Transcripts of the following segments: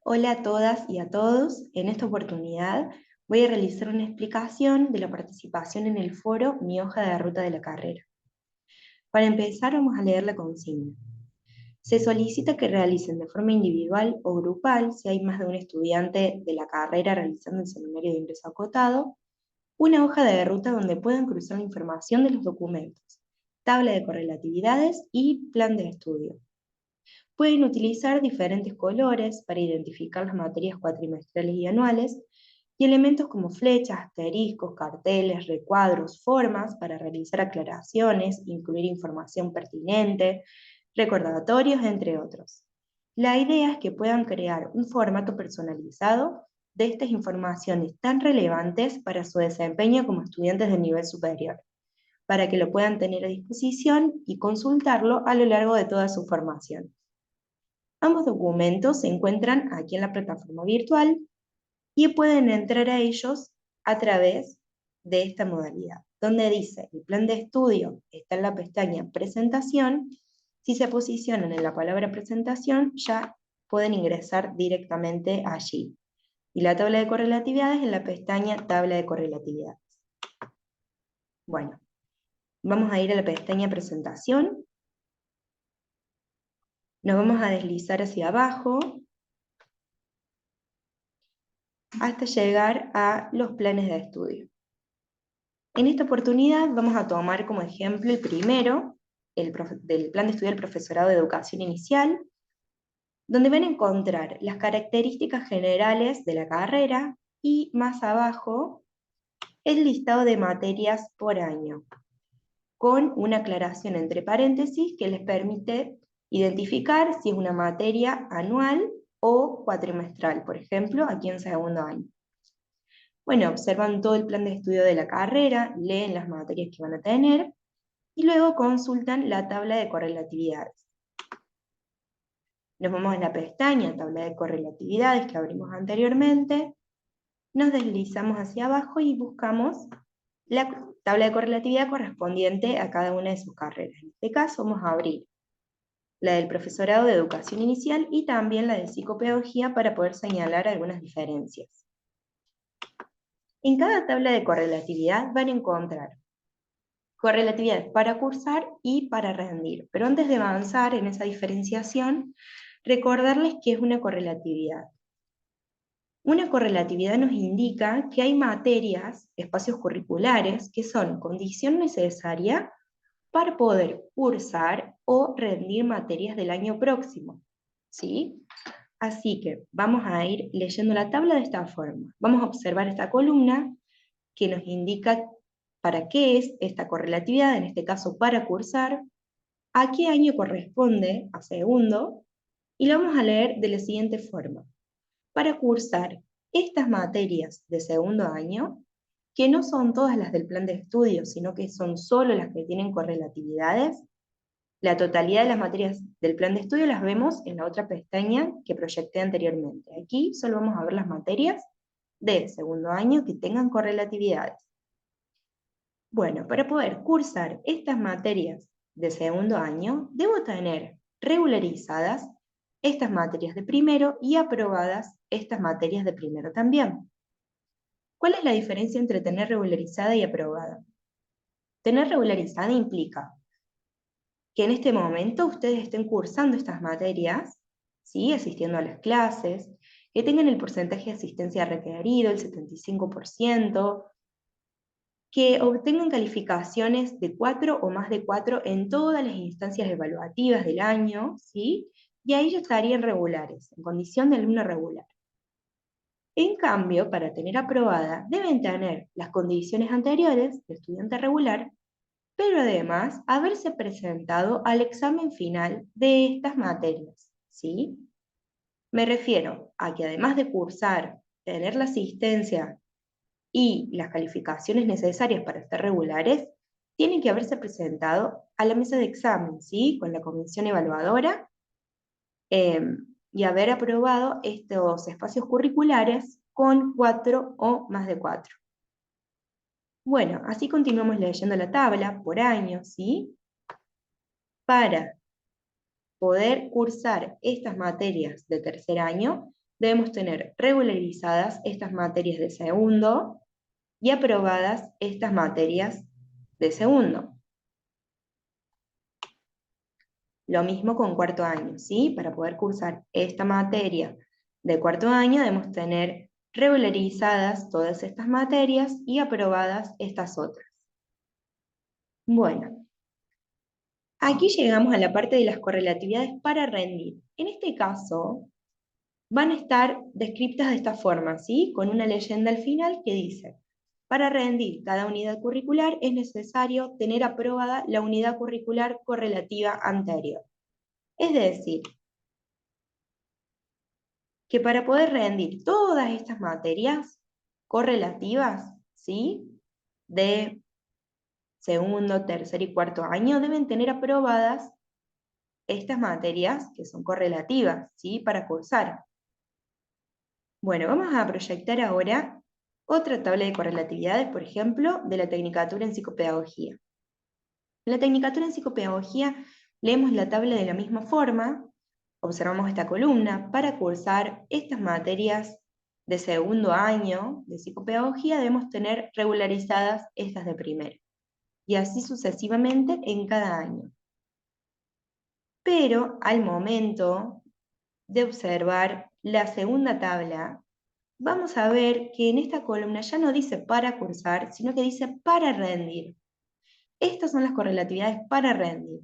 Hola a todas y a todos. En esta oportunidad voy a realizar una explicación de la participación en el foro Mi hoja de ruta de la carrera. Para empezar, vamos a leer la consigna. Se solicita que realicen de forma individual o grupal, si hay más de un estudiante de la carrera realizando el seminario de ingreso acotado, una hoja de ruta donde puedan cruzar la información de los documentos, tabla de correlatividades y plan de estudio. Pueden utilizar diferentes colores para identificar las materias cuatrimestrales y anuales, y elementos como flechas, asteriscos, carteles, recuadros, formas para realizar aclaraciones, incluir información pertinente, recordatorios, entre otros. La idea es que puedan crear un formato personalizado de estas informaciones tan relevantes para su desempeño como estudiantes de nivel superior, para que lo puedan tener a disposición y consultarlo a lo largo de toda su formación. Ambos documentos se encuentran aquí en la plataforma virtual y pueden entrar a ellos a través de esta modalidad, donde dice el plan de estudio está en la pestaña presentación. Si se posicionan en la palabra presentación, ya pueden ingresar directamente allí. Y la tabla de correlatividades en la pestaña tabla de correlatividades. Bueno, vamos a ir a la pestaña presentación. Nos vamos a deslizar hacia abajo hasta llegar a los planes de estudio. En esta oportunidad vamos a tomar como ejemplo el primero, del plan de estudio del profesorado de educación inicial, donde van a encontrar las características generales de la carrera y más abajo el listado de materias por año, con una aclaración entre paréntesis que les permite identificar si es una materia anual o cuatrimestral, por ejemplo, aquí en segundo año. Bueno, observan todo el plan de estudio de la carrera, leen las materias que van a tener y luego consultan la tabla de correlatividades. Nos vamos a la pestaña tabla de correlatividades que abrimos anteriormente, nos deslizamos hacia abajo y buscamos la tabla de correlatividad correspondiente a cada una de sus carreras. En este caso vamos a abrir la del profesorado de educación inicial y también la de psicopedagogía para poder señalar algunas diferencias. En cada tabla de correlatividad van a encontrar correlatividad para cursar y para rendir. Pero antes de avanzar en esa diferenciación, recordarles qué es una correlatividad. Una correlatividad nos indica que hay materias, espacios curriculares, que son condición necesaria para poder cursar o rendir materias del año próximo. ¿Sí? Así que vamos a ir leyendo la tabla de esta forma. Vamos a observar esta columna que nos indica para qué es esta correlatividad, en este caso para cursar, a qué año corresponde, a segundo, y lo vamos a leer de la siguiente forma. Para cursar estas materias de segundo año, que no son todas las del plan de estudio, sino que son solo las que tienen correlatividades, la totalidad de las materias del plan de estudio las vemos en la otra pestaña que proyecté anteriormente. Aquí solo vamos a ver las materias de segundo año que tengan correlatividades. Bueno, para poder cursar estas materias de segundo año, debo tener regularizadas estas materias de primero y aprobadas estas materias de primero también. ¿Cuál es la diferencia entre tener regularizada y aprobada? Tener regularizada implica que en este momento ustedes estén cursando estas materias, ¿sí? Asistiendo a las clases, que tengan el porcentaje de asistencia requerido, el 75%, que obtengan calificaciones de 4 o más de 4 en todas las instancias evaluativas del año, ¿sí? Y ahí ya estarían regulares, en condición de alumno regular. En cambio, para tener aprobada, deben tener las condiciones anteriores de estudiante regular, pero además haberse presentado al examen final de estas materias, ¿sí? Me refiero a que además de cursar, tener la asistencia y las calificaciones necesarias para estar regulares, tienen que haberse presentado a la mesa de examen, ¿sí? Con la comisión evaluadora, y haber aprobado estos espacios curriculares con 4 o más de 4. Bueno, así continuamos leyendo la tabla por año, ¿sí? Para poder cursar estas materias de tercer año, debemos tener regularizadas estas materias de segundo y aprobadas estas materias de segundo. Lo mismo con cuarto año, ¿sí? Para poder cursar esta materia de cuarto año debemos tener regularizadas todas estas materias y aprobadas estas otras. Bueno, aquí llegamos a la parte de las correlatividades para rendir. En este caso, van a estar descritas de esta forma, ¿sí? Con una leyenda al final que dice: para rendir cada unidad curricular es necesario tener aprobada la unidad curricular correlativa anterior. Es decir, que para poder rendir todas estas materias correlativas, ¿sí? De segundo, tercer y cuarto año, deben tener aprobadas estas materias que son correlativas, ¿sí? Para cursar. Bueno, vamos a proyectar ahora otra tabla de correlatividades, por ejemplo, de la Tecnicatura en Psicopedagogía. En la Tecnicatura en Psicopedagogía leemos la tabla de la misma forma, observamos esta columna. Para cursar estas materias de segundo año de Psicopedagogía debemos tener regularizadas estas de primero, y así sucesivamente en cada año. Pero al momento de observar la segunda tabla, vamos a ver que en esta columna ya no dice para cursar, sino que dice para rendir. Estas son las correlatividades para rendir.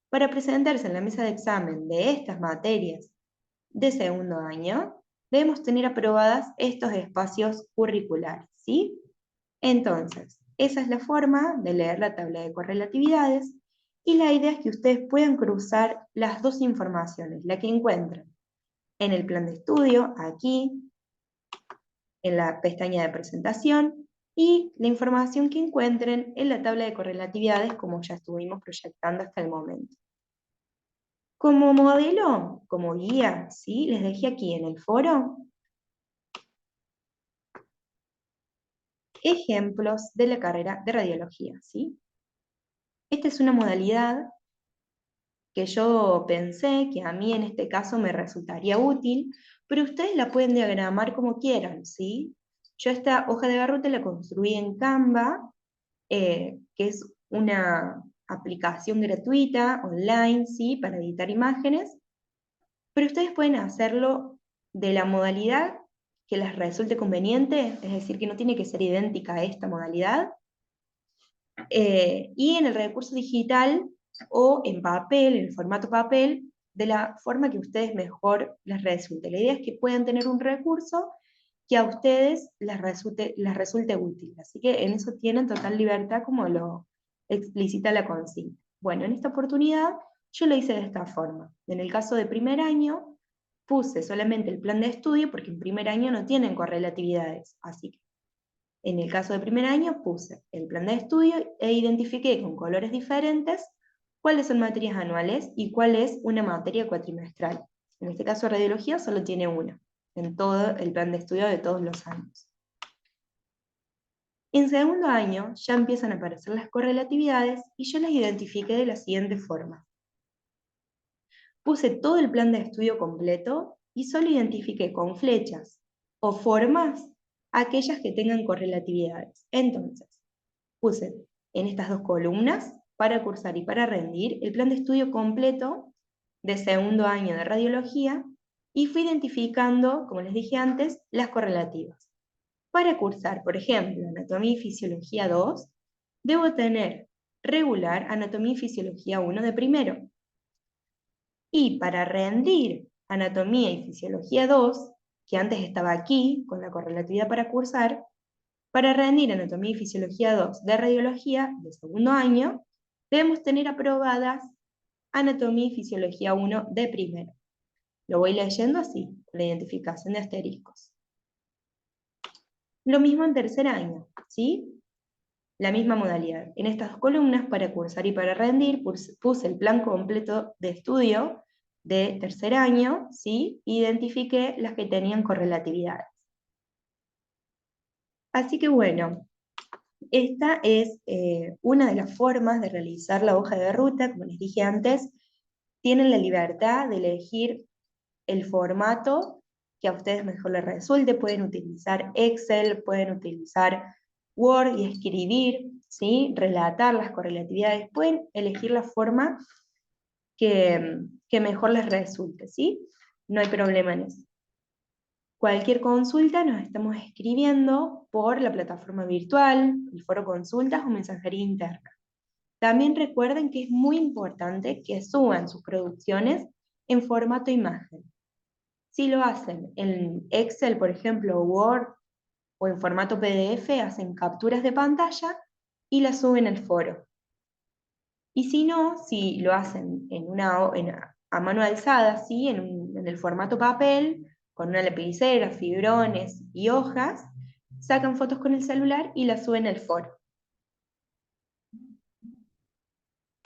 Para presentarse en la mesa de examen de estas materias de segundo año, debemos tener aprobadas estos espacios curriculares, ¿sí? Entonces, esa es la forma de leer la tabla de correlatividades, y la idea es que ustedes puedan cruzar las dos informaciones, la que encuentran en el plan de estudio, aquí, en la pestaña de presentación, y la información que encuentren en la tabla de correlatividades, como ya estuvimos proyectando hasta el momento. Como modelo, como guía, ¿sí? Les dejé aquí en el foro ejemplos de la carrera de radiología, ¿sí? Esta es una modalidad que yo pensé que a mí en este caso me resultaría útil, pero ustedes la pueden diagramar como quieran, ¿sí? Yo esta hoja de garrote la construí en Canva, que es una aplicación gratuita, online, ¿sí? Para editar imágenes, pero ustedes pueden hacerlo de la modalidad que les resulte conveniente, es decir, que no tiene que ser idéntica a esta modalidad, y en el recurso digital o en papel, en el formato papel, de la forma que a ustedes mejor les resulte. La idea es que puedan tener un recurso que a ustedes les resulte útil. Así que en eso tienen total libertad, como lo explicita la consigna. Bueno, en esta oportunidad yo lo hice de esta forma. En el caso de primer año, puse solamente el plan de estudio, porque en primer año no tienen correlatividades. Así que en el caso de primer año puse el plan de estudio e identifiqué con colores diferentes cuáles son materias anuales y cuál es una materia cuatrimestral. En este caso radiología solo tiene una, en todo el plan de estudio de todos los años. En segundo año ya empiezan a aparecer las correlatividades y yo las identifiqué de la siguiente forma. Puse todo el plan de estudio completo y solo identifiqué con flechas o formas aquellas que tengan correlatividades. Entonces, puse en estas dos columnas, para cursar y para rendir, el plan de estudio completo de segundo año de radiología, y fui identificando, como les dije antes, las correlativas. Para cursar, por ejemplo, anatomía y fisiología 2, debo tener regular anatomía y fisiología 1 de primero. Y para rendir anatomía y fisiología 2, que antes estaba aquí, con la correlatividad para cursar, para rendir anatomía y fisiología 2 de radiología de segundo año, debemos tener aprobadas anatomía y fisiología 1 de primero. Lo voy leyendo así, con la identificación de asteriscos. Lo mismo en tercer año, ¿sí? La misma modalidad. En estas dos columnas, para cursar y para rendir, puse el plan completo de estudio de tercer año, ¿sí? Identifiqué las que tenían correlatividades. Así que bueno, esta es una de las formas de realizar la hoja de ruta. Como les dije antes, tienen la libertad de elegir el formato que a ustedes mejor les resulte. Pueden utilizar Excel, pueden utilizar Word y escribir, ¿sí? Relatar las correlatividades, pueden elegir la forma que mejor les resulte, ¿sí? No hay problema en eso. Cualquier consulta nos estamos escribiendo por la plataforma virtual, el foro consultas o mensajería interna. También recuerden que es muy importante que suban sus producciones en formato imagen. Si lo hacen en Excel, por ejemplo, Word o en formato PDF, hacen capturas de pantalla y las suben al foro. Y si no, si lo hacen a mano alzada, ¿sí? En el formato papel, con una lapicera, fibrones y hojas, sacan fotos con el celular y las suben al foro.